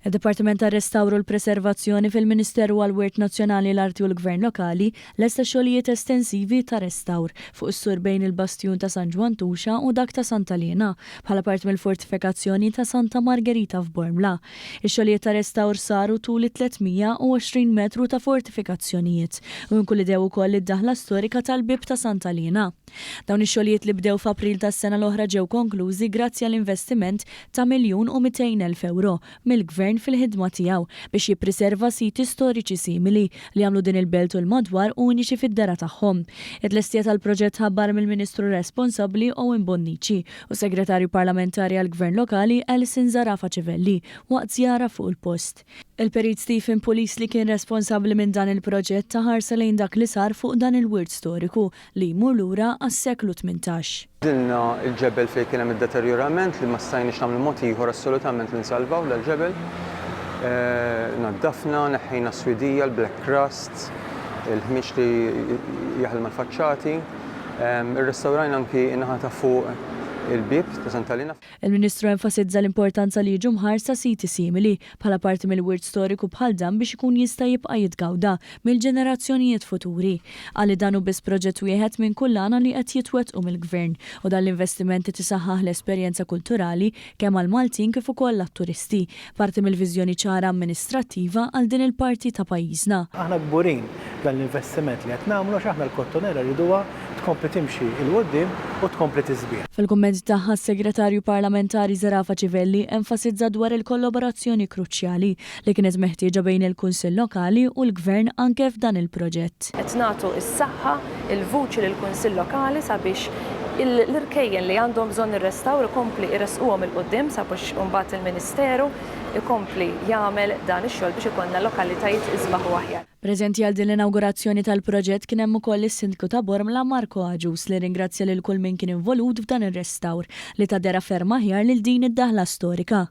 Il-Dipartiment tar-Restawru l-Preservazzjoni fil-Ministeru għall-Wirt Nazzjonali l-Arti u l-Gvern Lokali lesta xogħlijiet estensivi ta' restawr fuq is-sur bejn il-Bastjun ta' San Ġwan Tuxa u dak ta' Santa Liena bħala part mill-fortifikazzjoni ta' Santa Margherita f'Bormla. Ix-xogħlijiet ta' restawr saru tul 320 metru ta' fortifikazzjonijiet u inkludew ukoll id-daħla storika tal-Bib ta' Santa Liena. Dawn ix-xogħlijiet li bdew f'April tas-sena l-oħra ġew konklużi grazzi għall-investiment ta' €1,200,000 mill-Gvern fil-ħidma tiegħu biex jippreserva siti storiċi simili li għamlu din il-belt u l-madwar uniċi fid-dera tagħhom. It-tlestija tal-proġett ħabbar mill-Ministru responsabbli Owen Bonnici u Segretarju Parlamentari għall-Gvern Lokali Alison Zarafa Civelli waqt żjara fuq il-post. Il-Perit Stephen Pulis li kien responsabbli minn dan il-proġett taħarsa lejn dak li sar fuq dan il-wirt storiku li jmur lura għas-seklu 18. Dinna il-ġebel fejn kien hemm id-deterjorament li ma stajniex nagħmlu mod ieħor assolutament li nsalvaw l-ġebel. Naddafna, neħħejna swidija, l-black crust, il-ħmiex li jaħdem mal-faċċati, irrestawrajna anki in-naħa ta' fuq il-Bib ta' Santa Liena. Il-Ministru enfasizza l-importanza li jiġu mħarsa siti simili bħala parti mill-wirt storiku bħal dan biex ikun jista' jibqa' jitgawda mill-ġenerazzjonijiet futuri. Għalli dan hu biss proġett wieħed minn kullana li qed jitwettqu mill-Gvern u dan l-investimenti tisaħħaħ l-esperjenza kulturali kemm għall-Maltin kif ukoll għat-turisti, parti mill-viżjoni ċara amministrattiva għal din il-parti ta' pajjiżna. Aħna gburin dan l-investiment li qed nagħmlu għax aħna l-kottonera rriduha tkompli timxi il-qudiem u tkompli tiżbieh. Fil-kumment tagħha s-Segretarju Parlamentari Zarafa Civelli enfasizza dwar il-kollaborazzjoni kruċjali li kienet meħtieġa bejn il-Kunsill Lokali u l-Gvern anke f'dan il-proġett. Qed nagħtu s-saħħa il-vuċi lill-Kunsill Lokali sabiex l-irkejjen li għandhom bżonn ir-restawr ikompli jresquhom il-qudiem sabiex imbagħad il-Ministeru ikompli jagħmel dan ix-xogħol biex ikollna lokalitajiet iżbaħu aħjar. Preżenti għal din l-inaugurazzjoni tal-proġett kien hemm ukoll is-Sindku ta' Bormla Marco Aġus li ringrazzja lil kull min kien involut f'dan ir-restawr li ta' dera ferm aħjar lil din id-daħla storika.